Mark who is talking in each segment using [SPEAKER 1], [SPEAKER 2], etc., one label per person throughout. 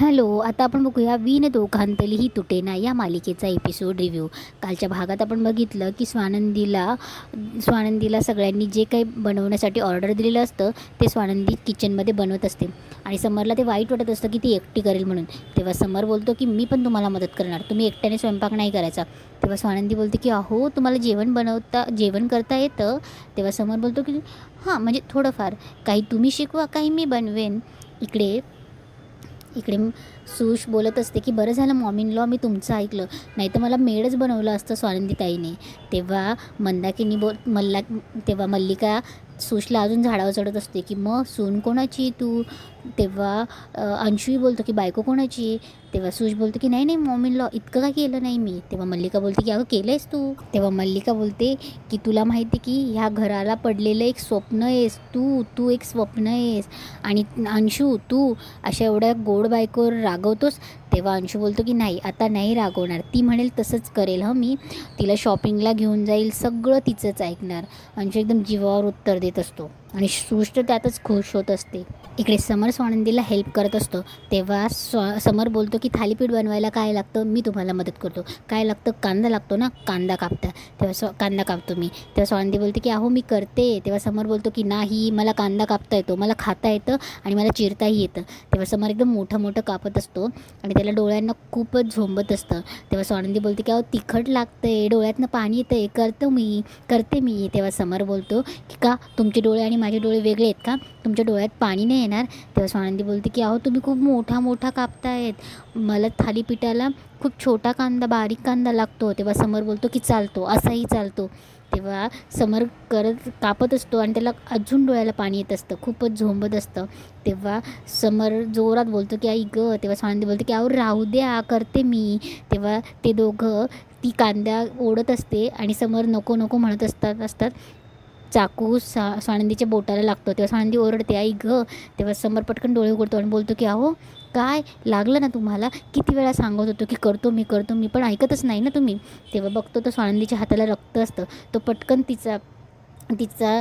[SPEAKER 1] Hello, आता आपण बघूया "विण दोघांतलीही तुटेना" या मालिकेचा एपिसोड रिव्ह्यू. कालच्या भागात आपण बघितलं की स्वानंदीला सगळ्यांनी जे काही बनवण्यासाठी ऑर्डर दिलेलं असतं ते स्वानंदी किचनमध्ये बनवत असते आणि समरला ते वाईट वाटत असतं की ती एकटी करेल म्हणून. तेव्हा समर बोलतो की मी पण तुम्हाला मदत करणार, तुम्ही एकट्याने स्वयंपाक नाही करायचा. तेव्हा स्वानंदी बोलते की अहो तुम्हाला जेवण करता येतं. तेव्हा समर बोलतो की हां म्हणजे थोडंफार, काही तुम्ही शिकवा काही मी बनवेन. इकडे इकडे सुश बोलत असते की बरं झालं मॉम लॉ मी तुमचं ऐकलं, नाही तर मला मेडच बनवलं असतं स्वानंदीताईने. तेव्हा मंदाकिनी तेव्हा मल्लिका सुशला अजून झाडावर चढत असते की मग सून कोणाची तू. तेव्हा अंशूही बोलतो की बायको कोणाची. तेव्हा सुश बोलतो की नाही नाही मॉम लॉ इतकं काय केलं नाही मी. तेव्हा मल्लिका बोलते की अगं केलं आहेस तू. तेव्हा मल्लिका बोलते की तुला माहिती की ह्या घराला पडलेलं एक स्वप्न आहेस तू एक स्वप्न आहेस. आणि अंशू तू अशा एवढ्या गोड बायकोवर रागवतोस. तेव्हा अंशू बोलतो की नाही आता नाही रागवणार, ती म्हणेल तसंच करेल मी. तिला शॉपिंगला घेऊन जाईल, सगळं तिचंच ऐकणार. अंशू एकदम जीवावर उत्तर देत असतो आणि सुश तर त्यातच खुश होत असते. इकडे समर स्वानंदीला हेल्प करत असतो. तेव्हा समर बोलतो की थालीपीठ बनवायला काय लागतं मी तुम्हाला मदत करतो. काय लागतं, कांदा लागतो ना, कांदा कापता. तेव्हा कांदा कापतो मी. तेव्हा स्वानंदी बोलते की अहो मी करते. तेव्हा समर बोलतो की नाही मला कांदा कापता येतो, मला खाता येतं आणि मला चिरताही येतं. तेव्हा समर एकदम मोठं कापत असतो आणि त्याला डोळ्यांना खूपच झोंबत असतं. तेव्हा स्वानंदी बोलते की अहो तिखट लागतंय, डोळ्यातनं पाणी येतंय, करते मी. तेव्हा समर बोलतो की का तुमचे डोळे आणि माझे डोळे वेगळे आहेत का, तुमच्या डोळ्यात पाणी नाही येणार. तेव्हा स्वानंदी बोलते की अहो तुम्ही खूप मोठा कापतायत, मला थालीपीठाला खूप छोटा कांदा बारीक कांदा लागतो. तेव्हा समर बोलतो की चालतो, असाही चालतो. तेव्हा समर कापत असतो आणि त्याला अजून डोळ्याला पाणी येत असतं, खूपच झोंबत असतं. तेव्हा समर जोरात बोलतो की आई गं. तेव्हा स्वानंदी बोलते की अहो राहू द्या करते मी. तेव्हा ते दोघं ती कांदा ओढत असते आणि समर नको नको म्हणत असतात. चाकू स्वानंदीच्या बोटाला लागतो. तेव्हा स्वानंदी ओरडते आई गं. तेव्हा समर पटकन डोळे उघडतो आणि बोलतो की अहो काय लागलं ना तुम्हाला, किती वेळा सांगत होतो की करतो मी पण ऐकतच नाही ना तुम्ही. तेव्हा बघतो तर स्वानंदीच्या हाताला रक्त असतं. तो पटकन तिचा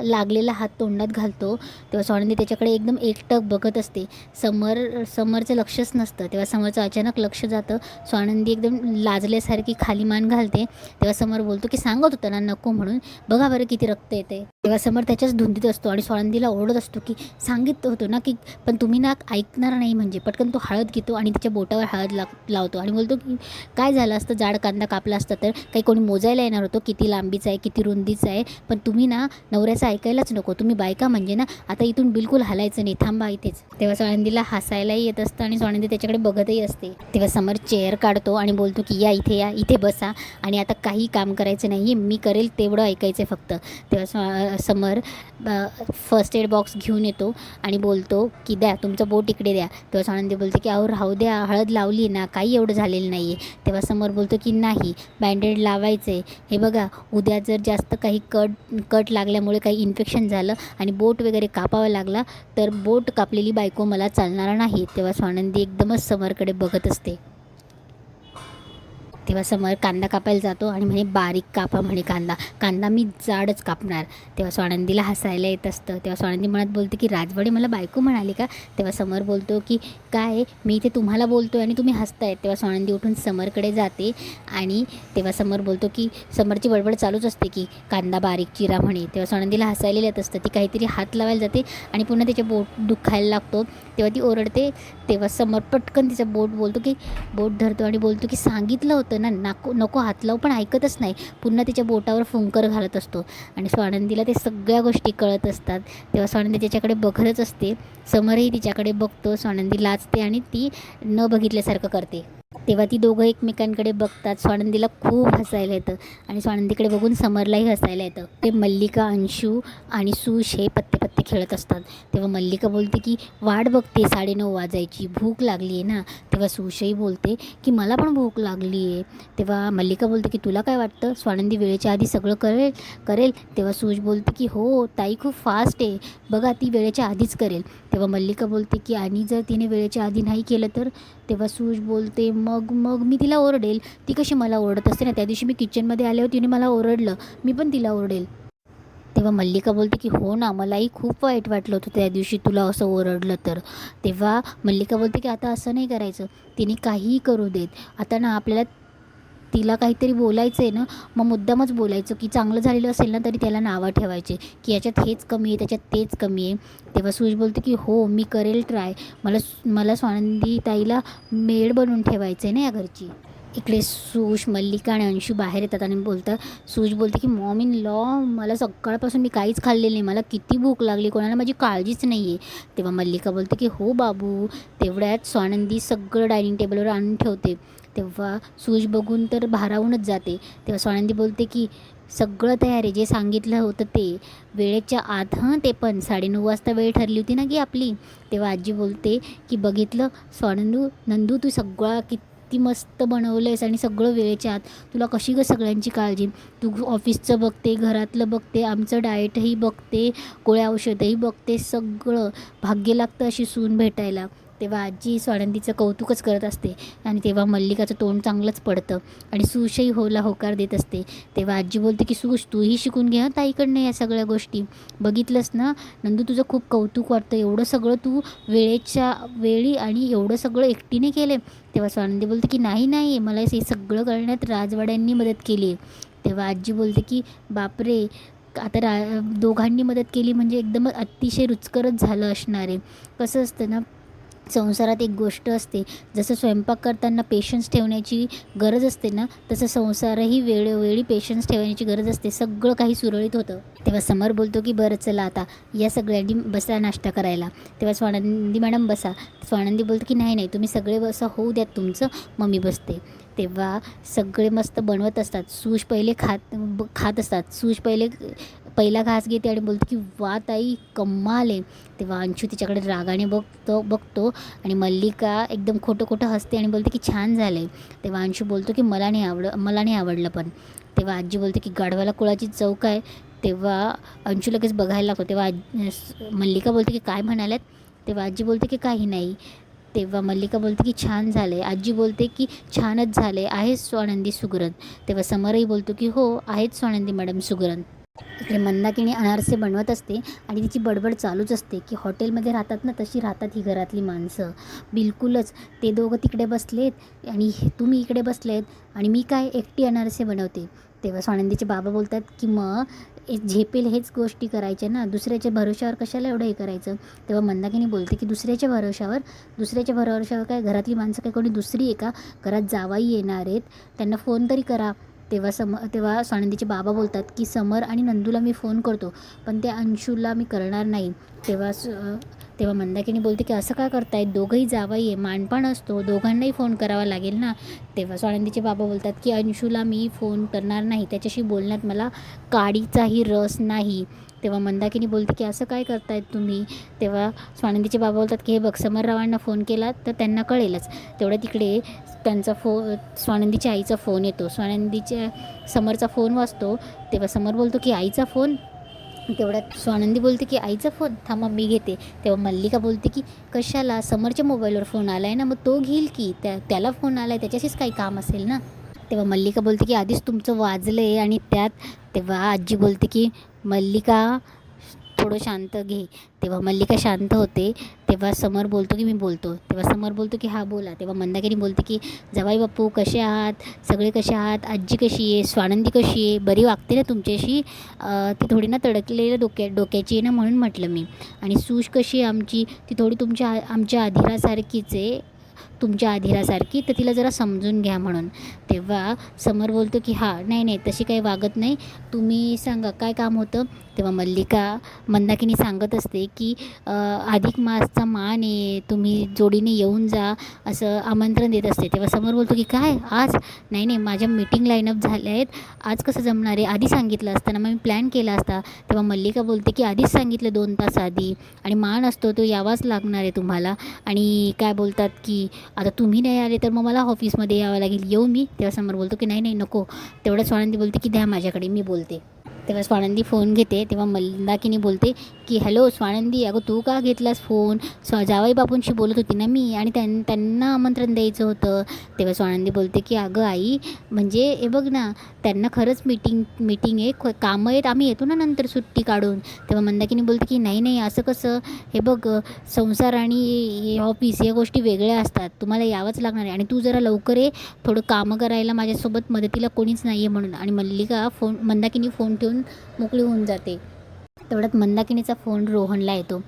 [SPEAKER 1] लागलेला हात तोंडात घालतो. तेव्हा स्वानंदी त्याच्याकडे एकदम एकटक बघत असते. समरचं लक्षच नसतं. तेव्हा समरचं अचानक लक्ष जातं. स्वानंदी एकदम लाजल्यासारखी खाली मान घालते. तेव्हा समर बोलतो की सांगत होतं ना नको म्हणून, बघा बरं किती रक्त येते. तेव्हा समर त्याच्याच धुंदीत असतो आणि स्वानंदीला ओरडत असतो की सांगितलं होतं ना की पण तुम्ही ना ऐकणार नाही. म्हणजे पटकन तो हळद घेतो आणि तिच्या बोटावर हळद लावतो आणि बोलतो की काय झालं असतं, जाड कांदा कापला असता तर काही कोणी मोजायला येणार होतं किती लांबीचा आहे किती रुंदीचा आहे. पण तुम्ही ना नवऱ्याचं ऐकायलाच नको, तुम्ही बायका म्हणजे ना आता इथून बिलकुल हलायचं नाही, थांबा इथेच. तेव्हा स्वानंदीला हसायलाही येत असतं आणि स्वानंदी त्याच्याकडे बघतही असते. तेव्हा समर चेअर काढतो आणि बोलतो की या इथे बसा आणि आता काही काम करायचं नाही, मी करेल तेवढं ऐकायचं आहे फक्त. तेव्हा समर फर्स्ट एड बॉक्स घेऊन येतो आणि बोलतो की द्या तुमचं बोट इकडे द्या. तेव्हा स्वानंदी बोलते की अहो राहू द्या, हळद लावली ना, काही एवढं झालेलं नाही आहे. तेव्हा समर बोलतो की नाही बँडेड लावायचं आहे, हे बघा उद्या जर जास्त काही कट लागल्यामुळे काही इन्फेक्शन झालं आणि बोट वगैरे कापावा लागला तर बोट कापलेली बायको मला चालणार नाही. तेव्हा स्वानंदी एकदमच समरकडे बघत असते. तेव्हा समर कांदा कापायला जातो आणि म्हणे बारीक कापा म्हणे कांदा मी जाडच कापणार. तेव्हा स्वानंदीला हसायला येत असतं. तेव्हा स्वानंदी मनात बोलते की राजवाडी मला बायको म्हणाली का. तेव्हा समर बोलतो की काय मी इथे तुम्हाला बोलतो आहे आणि तुम्ही हसतायत. तेव्हा स्वानंदी उठून समरकडे जाते आणि तेव्हा समर बोलतो की समरची बडबड चालूच असते की कांदा बारीक चिरा म्हणे. तेव्हा स्वानंदीला हसायला येत असतं. ती काहीतरी हात लावायला जाते आणि पुन्हा तिचे बोट दुखायला लागतो. तेव्हा ती ओरडते. तेव्हा समर पटकन तिचं बोट धरतो आणि बोलतो की सांगितलं होतं ना नको हात लावू, पण ऐकतच नाही. पुन्हा तिच्या बोटावर फुंकर घालत असतो आणि स्वानंदीला ते सगळ्या गोष्टी कळत असतात. तेव्हा स्वानंदी त्याच्याकडे बघतच असते. समरही तिच्याकडे बघतो. स्वानंदी लाजते आणि ती न बघितल्यासारखं करते. तेव्हा ती दोघं एकमेकांकडे बघतात. स्वानंदीला खूप हसायला येतं आणि स्वानंदीकडे बघून समरलाही हसायला येतं. ते मल्लिका, अंशू आणि सुश हे पत्ते खेळत असतात. तेव्हा मल्लिका बोलते की वाट बघते 9:30 वाजायची, भूक लागली आहे ना. तेव्हा सुशही बोलते की मला पण भूक लागली आहे. तेव्हा मल्लिका बोलते की तुला काय वाटतं स्वानंदी वेळेच्या आधी सगळं करेल. तेव्हा सुश बोलते की हो ताई खूप फास्ट आहे, बघा ती वेळेच्या आधीच करेल. तेव्हा मल्लिका बोलते की आणि जर तिने वेळेच्या आधी नाही केलं तर. तेव्हा सुश बोलते मग मी तिला ओरडेल. ती कशी मला ओरडत असते ना, त्या दिवशी मी किचनमध्ये आले होते तिने मला ओरडलं, मी पण तिला ओरडेल. तेव्हा मल्लिका बोलते की हो ना, मलाही खूप वाईट वाटलं होतं त्या दिवशी तुला असं ओरडलं तर. तेव्हा मल्लिका बोलते की आता असं नाही करायचं, तिने काहीही करू देत. आता ना आपल्याला तिला काहीतरी बोलायचं आहे ना, मग मुद्दामच बोलायचं की चांगलं झालेलं असेल ना तरी त्याला नावं ठेवायचे की याच्यात हेच कमी आहे, त्याच्यात तेच कमी आहे. तेव्हा सुश बोलते की हो मी करेल ट्राय, मला मला स्वानंदी ताईला मेड बनवून ठेवायचं आहे ना या घरची. इकडे सुश, मल्लिका आणि अंशू बाहेर येतात आणि बोलतात. सुश बोलते की मॉम इन लॉ, मला सकाळपासून मी काहीच खाल्लेलं नाही, मला किती भूक लागली, कोणाला माझी काळजीच नाही आहे. तेव्हा मल्लिका बोलते की हो बाबू. तेवढ्यात स्वानंदी सगळं डायनिंग टेबलवर आणून ठेवते. तेव्हा सुश बघून तर भारावूनच जाते. तेव्हा स्वानंदी बोलते की सगळं तयार आहे, जे सांगितलं होतं ते वेळेच्या आत, हां ते पण 9:30 वाजता वेळ ठरली होती ना की आपली. तेव्हा आजी बोलते की बघितलं नंदू तू सगळा किती मस्त बनवलं आहेस आणि सगळं वेळेच्या आत. तुला कशी गं सगळ्यांची काळजी, तू ऑफिसचं बघते, घरातलं बघते, आमचं डाएटही बघते, गोळ्या औषधही बघते, सगळं. भाग्य लागतं अशी सून भेटायला. तेव्हा आजी स्वानंदीचं कौतुकच करत असते आणि तेव्हा मल्लिकाचं तोंड चांगलंच पडतं आणि सुशही होला होकार देत असते. तेव्हा आजी बोलते की सुश तूही शिकून घे हं ताईकडनं या सगळ्या गोष्टी. बघितलंस ना नंदू, तुझं खूप कौतुक वाटतं, एवढं सगळं तू वेळेच्या वेळी आणि एवढं सगळं एकटीने केले. तेव्हा स्वानंदी बोलते की नाही नाही, मला हे सगळं करण्यात राजवाड्यांनी मदत केली आहे. तेव्हा आजी बोलते की बापरे, आता दोघांनी मदत केली म्हणजे एकदम अतिशय रुचकरच झालं असणार आहे. कसं असतं ना, संसारात एक गोष्ट असते, जसं स्वयंपाक करताना पेशन्स ठेवण्याची गरज असते ना, तसं संसारही वेळोवेळी पेशन्स ठेवण्याची गरज असते. सगळं काही सुरळीत होतं. तेव्हा समर बोलतो की बरं चला आता या सगळ्यांनी बसा नाश्ता करायला. तेव्हा स्वानंदी मॅडम बसा. स्वानंदी बोलतो की नाही नाही, तुम्ही सगळे बसा, होऊ द्यात तुमचं, मग मी बसते. तेव्हा सगळे मस्त बनवत असतात. सूश पहिले खात असतात. सूश पहिला घास घेते आणि बोलते की वा ताई कमाल आहे. तेव्हा अंशू तिच्याकडे रागाने बघतो आणि मल्लिका एकदम खोटं खोटं हसते आणि बोलते की छान झालं आहे. तेव्हा अंशू बोलतो की मला नाही आवडलं पण. तेव्हा आजी बोलते की गाढवाला कुळाची चव काय. तेव्हा अंशू लगेच बघायला लागतो. तेव्हा मल्लिका बोलते की काय म्हणाल्यात. तेव्हा आजी बोलते की काही नाही. तेव्हा मल्लिका बोलते की छान झाले. आजी बोलते की छानच झाले, आहेच स्वानंदी सुगरण. तेव्हा समरही बोलतो की हो आहेच स्वानंदी मॅडम सुगरण. इकडे मंदाकिनी अनारसे बनवत असते आणि तिची बडबड चालूच असते की हॉटेलमध्ये राहतात ना तशी राहतात ही घरातली माणसं बिलकुलच. ते दोघं तिकडे बसलेत आणि तुम्ही इकडे बसलेत आणि मी काय एकटी अनारसे बनवते. तेव्हा स्वानंदीचे बाबा बोलतात की मग झेपेल हेच गोष्टी करायच्या ना, दुसऱ्याच्या भरोश्यावर कशाला एवढं हे करायचं. तेव्हा मंदाकिनी बोलते की दुसऱ्याच्या भरोश्यावर काय, घरातली माणसं काय कोणी दुसरी आहे का, घरात जावाई येणार आहेत, त्यांना फोन तरी करा. तेव्हा स्वानंदीचे बाबा बोलतात की समर आणि नंदूला मी फोन करतो, पण त्या अंशूला मी करणार नाही. तेव्हा मंदाकिनी बोलते की असं काय करतायत, दोघंही जावई आहे, मानपान असतो, दोघांनाही फोन करावा लागेल ना. तेव्हा स्वानंदीचे बाबा बोलतात की अंशूला मी फोन करणार नाही, त्याच्याशी बोलण्यात मला काडीचाही रस नाही. तेव्हा मंदाकिनी बोलते की असं काय करतायत तुम्ही. तेव्हा स्वानंदीचे बाबा बोलतात की हे बघ, समररावांना फोन केला तर त्यांना कळेलच. तेवढ्या तिकडे त्यांचा स्वानंदीच्या आईचा फोन येतो. समरचा फोन वाजतो. तेव्हा समर बोलतो की आईचा फोन. तेवढ्यात स्वानंदी बोलते की आईचा फोन, थांबा मी घेते. तेव्हा मल्लिका बोलते की कशाला, समरच्या मोबाईलवर फोन आला आहे ना, मग तो घेईल की, त्याला फोन आला आहे, त्याच्याशीच काही काम असेल ना. तेव्हा मल्लिका बोलते की आधीच तुमचं वाजलं आहे आणि त्यात. तेव्हा आजी बोलते की मल्लिका थोडं शांत घे. तेव्हा मल्लिका शांत होते. तेव्हा समर बोलतो की मी बोलतो. तेव्हा समर बोलतो की हा बोला. तेव्हा मंदाकिनी बोलते की जवाई बापू कसे आहात, सगळे कसे आहात, आजी कशी आहे, स्वानंदी कशी आहे, बरी वागते ना तुमच्याशी, ती थोडी ना तडकलेल्या डोक्याची आहे ना म्हणून म्हटलं मी. आणि सूश कशी आहे आमची, ती थोडी आमच्या आधिरासारखीच आहे, तुमच्या आधिरासारखी, तर तिला जरा समजून घ्या म्हणून. तेव्हा समर बोलतो की हां नाही नाही तशी काही वागत नाही, तुम्ही सांगा काय काम होतं. तेव्हा मंदाकिनी सांगत असते की अधिक मासचा मान आहे, तुम्ही जोडीने येऊन जा, असं आमंत्रण देत असते. तेव्हा समर बोलतो की काय आज, नाही नाही माझ्या मीटिंग लाईनअप झाल्या आहेत, आज कसं जमणार आहे, आधी सांगितलं असतं ना, मग मी प्लॅन केला असता. तेव्हा मल्लिका बोलते की आधीच सांगितलं 2 तास आधी, आणि मान असतो तो यावाच लागणार आहे तुम्हाला. आणि काय बोलतात की आता तुम्ही नाही आले तर मग मला ऑफिसमध्ये यावं लागेल, येऊ मी. तेव्हा समर बोलतो की नाही नाही नको. तेवढं स्वानंदी बोलते की द्या माझ्याकडे, मी बोलते. तेव्हा स्वानंदी फोन घेते. तेव्हा मंदाकिनी बोलते की हॅलो स्वानंदी, अगं तू का घेतलास फोन? जावई बापूंशी बोलत होती ना मी, आणि त्यांना आमंत्रण द्यायचं होतं. तेव्हा स्वानंदी बोलते की अगं आई, म्हणजे हे बघ ना, त्यांना खरंच मीटिंग आहे, कामं आहेत, आम्ही येतो ना नंतर सुट्टी काढून. तेव्हा मंदाकिनी बोलते की नाही नाही, असं कसं? हे बघ, संसार आणि ऑफिस या गोष्टी वेगळ्या असतात, तुम्हाला यावंच लागणार आहे, आणि तू जरा लवकर ये, थोडं कामं करायला माझ्यासोबत मदतीला कोणीच नाही आहे म्हणून. आणि मंदाकिनी फोन ठेवून मोकळी होऊन जाते. तेवढ्यात मंदाकिनीचा फोन रोहनला येतो,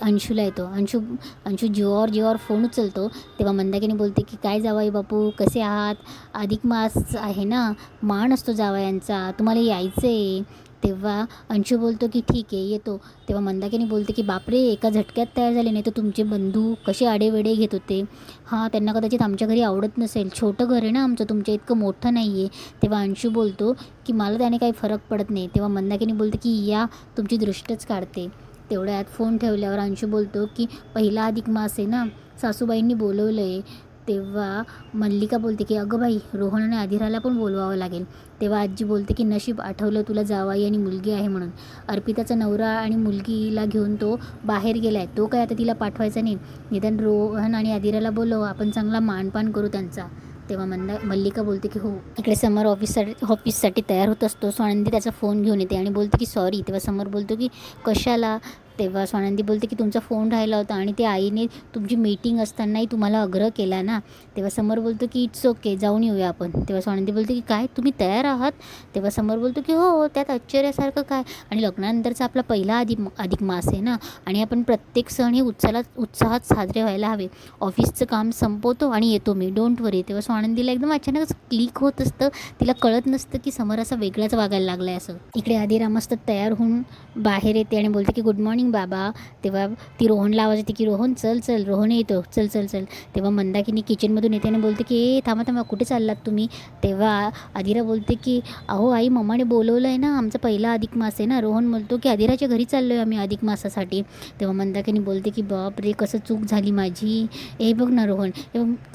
[SPEAKER 1] अंशूला येतो. अंशू जीवावर फोन उचलतो. तेव्हा मंदाकिनी बोलते की काय जावई बापू, कसे आहात? अधिक मास आहे ना, मान असतो जावयांचा, तुम्हाला यायचं आहे. तेव्हा अंशू बोलतो की ठीक आहे येतो. तेव्हा मंदाकिनी बोलते की बापरे, एका झटक्यात तयार झाले, नाही तर तुमचे बंधू कसे आडेवेडे घेत होते. हां, त्यांना कदाचित आमच्या घरी आवडत नसेल, छोटं घर आहे ना आमचं, तुमच्या इतकं मोठं नाही आहे. तेव्हा अंशू बोलतो की मला त्याने काही फरक पडत नाही. तेव्हा मंदाकिनी बोलते की या, तुमची दृष्टच काढते. तेवढ्यात फोन ठेवल्यावर अंशू बोलतो की पहिला अधिक मास आहे ना, सासूबाईंनी बोलवलं आहे. तेव्हा मल्लिका बोलते की अगं बाई, रोहन आणि अधिराला पण बोलवावं लागेल. तेव्हा आजी बोलते की नशीब, आठवलं तुला जावाई आणि मुलगी आहे म्हणून. अर्पिताचा नवरा आणि मुलगीला घेऊन तो बाहेर गेला आहे, तो काय आता तिला पाठवायचा नाही. निदान रोहन आणि अधिराला बोलव, आपण चांगला मानपान करू त्यांचा. तेव्हा मल्लिका बोलते की हो. इकडे समर ऑफिससाठी तयार होत असतो. स्वानंदी त्याचा फोन घेऊन येते आणि बोलते की सॉरी. तेव्हा समर बोलतो की कशाला? तेव्हा स्वानंदी बोलते की तुमचा फोन राहिला होता, आणि ते आईने तुमची मीटिंग असतानाही तुम्हाला आग्रह केला ना. तेव्हा समर बोलतो की इट्स ओके, जाऊन येऊया आपण. तेव्हा स्वानंदी बोलते की काय, तुम्ही तयार आहात? तेव्हा समर बोलतो की हो, त्यात आश्चर्यासारखं काय, आणि लग्नानंतरचा आपला पहिला अधिक मास आहे ना, आणि आपण प्रत्येक सण हे उत्साहात साजरे व्हायला हवे. ऑफिसचं काम संपवतो आणि येतो मी, डोंट वरी. तेव्हा स्वानंदीला एकदम अचानकच क्लिक होत असतं, तिला कळत नसतं की समर असा वेगळाच वागायला लागला आहे असं. इकडे अधिरा मस्त तयार होऊन बाहेर येते आणि बोलते की गुड मॉर्निंग बाबा. तेव्हा ती रोहनला आवाज येते की रोहन चल चल, रोहन येतो, चल चल चल. तेव्हा मंदाकिनी किचनमधून येते आणि बोलते की थांबा थांबा, कुठे चाललात तुम्ही? तेव्हा अधिरा बोलते की अहो आई, मम्माने बोलवलं आहे ना, आमचा पहिला अधिक मास आहे ना. रोहन बोलतो की अधिराच्या घरी चाललो आहे आम्ही अधिक मासासाठी. तेव्हा मंदाकिनी बोलते की बाप रे, कसं चूक झाली माझी. हे बघ ना रोहन,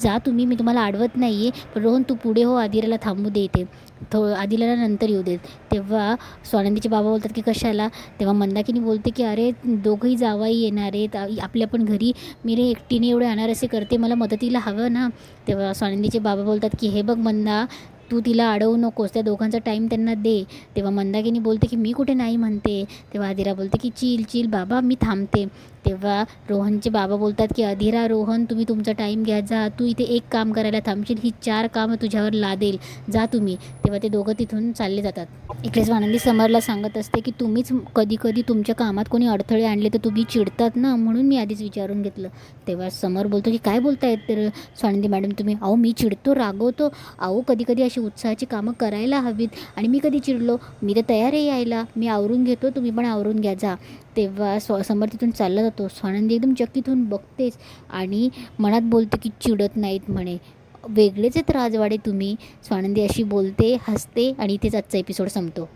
[SPEAKER 1] जा तुम्ही, मी तुम्हाला अडवत नाही आहे, पण रोहन तू पुढे हो, अधिराला थांबू दे इथे, आदिलाला नंतर येऊ देत. तेव्हा स्वानंदीचे बाबा बोलतात की कशाला? तेव्हा मंदाकिनी बोलते की अरे, दोघंही जावाई येणार आहेत आपल्या पण घरी, मी रे एकटीने एवढे येणार असे करते, मला मदतीला हवं ना. तेव्हा स्वानंदीचे बाबा बोलतात की हे बघ मंदा, तू तिला अडवू नकोस, त्या दोघांचा टाईम त्यांना दे. तेव्हा मंदाकिनी बोलते की मी कुठे नाही म्हणते. तेव्हा अधिरा बोलते की चिल बाबा, मी थांबते. तेव्हा रोहनचे बाबा बोलतात की अधिरा, रोहन, तुम्ही तुमचा टाईम घ्या, जा, तू इथे एक काम करायला थांबशील, ही 4 कामं तुझ्यावर लादेल, जा तुम्ही. तेव्हा ते दोघं तिथून चालले जातात. इकडे स्वानंदी समरला सांगत असते की तुम्हीच कधी तुमच्या कामात कोणी अडथळे आणले तर तुम्ही चिडतात ना, म्हणून मी आधीच विचारून घेतलं. तेव्हा समर बोलतो की काय बोलतायत तर स्वानंदी मॅडम तुम्ही? अहो मी चिडतो, रागवतो, अहो कधी अशी उत्साहाची कामं करायला हवीत, आणि मी कधी चिडलो? मी तर तयार आहे यायला, मी आवरून घेतो, तुम्ही पण आवरून घ्या, जा. तेव्हा समर तिथून चालला जातो. स्वानंदी एकदम चकित होऊन बघतेच, आणि मनात बोलते की चिडत नाहीत म्हणे, वेगळेच आहेत राजवाडे तुम्ही. स्वानंदी अशी बोलते, हसते, आणि इथेच आजचा एपिसोड संपतो.